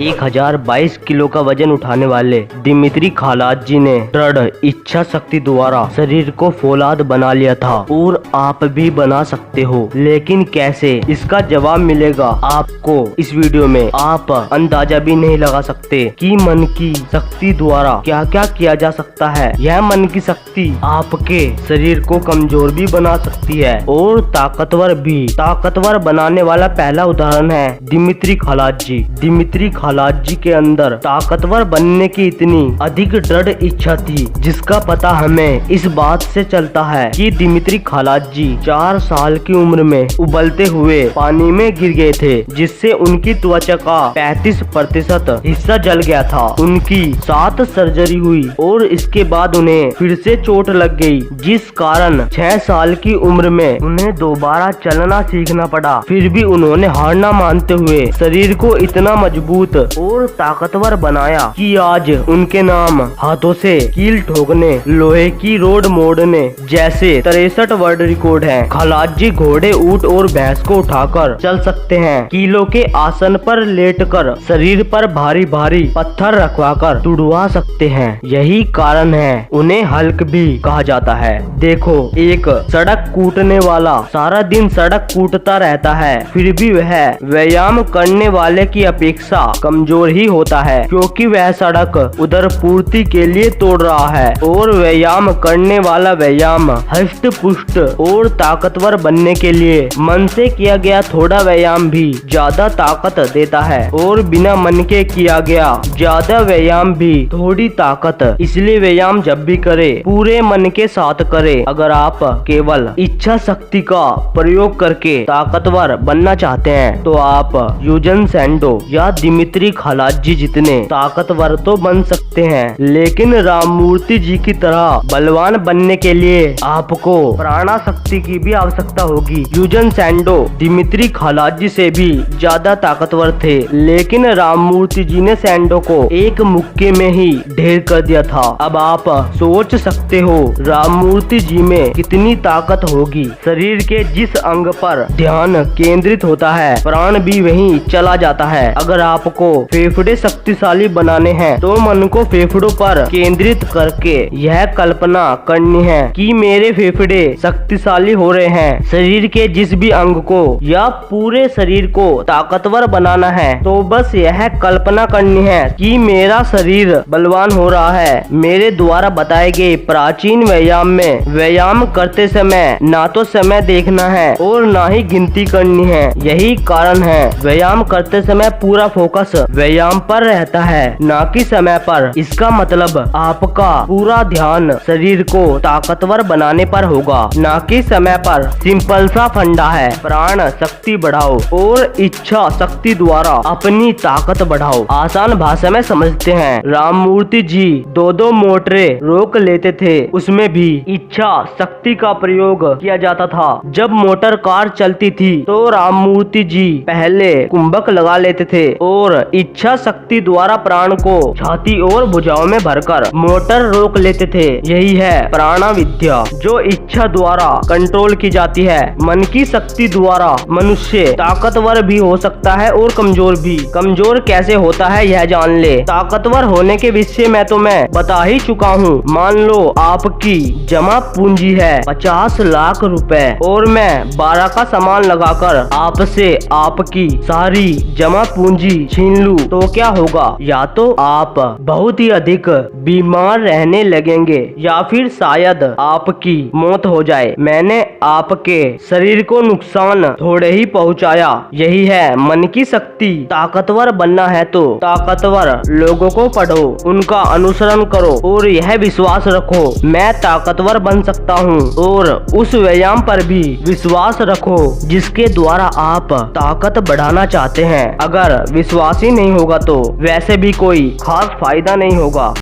1022 kilo का वजन उठाने वाले दिमित्री खालाजी ने दृढ़ इच्छा शक्ति द्वारा शरीर को फौलाद बना लिया था और आप भी बना सकते हो। लेकिन कैसे, इसका जवाब मिलेगा आपको इस वीडियो में। आप अंदाजा भी नहीं लगा सकते कि मन की शक्ति द्वारा क्या क्या किया जा सकता है। यह मन की शक्ति आपके शरीर को कमजोर भी बना सकती है और ताकतवर भी। ताकतवर बनाने वाला पहला उदाहरण है दिमित्री खालाजी। दिमित्री खालाजी के अंदर ताकतवर बनने की इतनी अधिक दृढ़ इच्छा थी, जिसका पता हमें इस बात से चलता है कि दिमित्री खालाजी 4 साल की उम्र में उबलते हुए पानी में गिर गए थे, जिससे उनकी त्वचा का 35% हिस्सा जल गया था। उनकी 7 सर्जरी हुई और इसके बाद उन्हें फिर से चोट लग गई, जिस कारण 6 साल की उम्र में उन्हें दोबारा चलना सीखना पड़ा। फिर भी उन्होंने हार न मानते हुए शरीर को इतना मजबूत और ताकतवर बनाया कि आज उनके नाम हाथों से कील ठोकने, लोहे की रोड मोड़ने जैसे 63 वर्ल्ड रिकॉर्ड हैं। खालाजी घोड़े, ऊंट और भैंस को उठाकर चल सकते हैं। कीलों के आसन पर लेटकर शरीर पर भारी भारी पत्थर रखवाकर तुड़वा सकते हैं। यही कारण है उन्हें हल्क भी कहा जाता है। देखो, एक सड़क कूटने वाला सारा दिन सड़क कूटता रहता है, फिर भी वह व्यायाम करने वाले की अपेक्षा कमजोर ही होता है, क्योंकि वह सड़क उधर पूर्ति के लिए तोड़ रहा है और व्यायाम करने वाला व्यायाम हष्ट पुष्ट और ताकतवर बनने के लिए मन से किया गया थोड़ा व्यायाम भी ज्यादा ताकत देता है और बिना मन के किया गया ज्यादा व्यायाम भी थोड़ी ताकत। इसलिए व्यायाम जब भी करे पूरे मन के साथ करे। अगर आप केवल इच्छा शक्ति का प्रयोग करके ताकतवर बनना चाहते हैं तो आप यूजन सैंडो या दिमित्री खालाजी जितने ताकतवर तो बन सकते हैं, लेकिन राममूर्ति जी की तरह बलवान बनने के लिए आपको प्राणा शक्ति की भी आवश्यकता होगी। यूजन सैंडो दिमित्री खालाजी से भी ज्यादा ताकतवर थे, लेकिन राममूर्ति जी ने सैंडो को एक मुक्के में ही ढेर कर दिया था। अब आप सोच सकते हो राममूर्ति जी में कितनी ताकत होगी। शरीर के जिस अंग पर ध्यान केंद्रित होता है, प्राण भी वहीं चला जाता है। अगर आपको फेफड़े शक्तिशाली बनाने हैं तो मन को फेफड़ों पर केंद्रित करके यह कल्पना करनी है कि मेरे फेफड़े शक्तिशाली हो रहे हैं। शरीर के जिस भी अंग को या पूरे शरीर को ताकतवर बनाना है तो बस यह कल्पना करनी है कि मेरा शरीर बलवान हो रहा है। मेरे द्वारा बताए गए प्राचीन व्यायाम में व्यायाम करते समय ना तो समय देखना है और ना ही गिनती करनी है। यही कारण है व्यायाम करते समय पूरा फोकस व्यायाम पर रहता है, ना कि समय पर। इसका मतलब आपका पूरा ध्यान शरीर को ताकतवर बनाने पर होगा, ना कि समय पर। सिंपल सा फंडा है, प्राण शक्ति बढ़ाओ और इच्छा शक्ति द्वारा अपनी ताकत बढ़ाओ। आसान भाषा में समझते हैं, राममूर्ति जी 2 मोटरे रोक लेते थे, उसमें भी इच्छा शक्ति का प्रयोग किया जाता था। जब मोटर कार चलती थी तो राममूर्ति जी पहले कुंभक लगा लेते थे और इच्छा शक्ति द्वारा प्राण को छाती और भुजाओं में भरकर मोटर रोक लेते थे। यही है प्राणा विद्या, जो इच्छा द्वारा कंट्रोल की जाती है। मन की शक्ति द्वारा मनुष्य ताकतवर भी हो सकता है और कमजोर भी। कमजोर कैसे होता है यह जान ले। ताकतवर होने के विषय में तो मैं बता ही चुका हूँ। मान लो आपकी जमा पूंजी है 50 लाख रुपए और मैं 12 का सामान लगाकर आपसे आपकी सारी जमा पूंजी छीन लूं तो क्या होगा? या तो आप बहुत ही अधिक बीमार रहने लगेंगे या फिर शायद आपकी मौत हो जाए। मैंने आपके शरीर को नुकसान थोड़े ही पहुंचाया। यही है मन की शक्ति। ताकतवर बनना है तो ताकतवर लोगों को पढ़ो, उनका अनुसरण करो और यह विश्वास रखो मैं ताकतवर बन सकता हूँ, और उस व्यायाम पर भी विश्वास रखो जिसके द्वारा आप ताकत बढ़ाना चाहते हैं। अगर विश्वास ही नहीं होगा तो वैसे भी कोई खास फायदा नहीं होगा।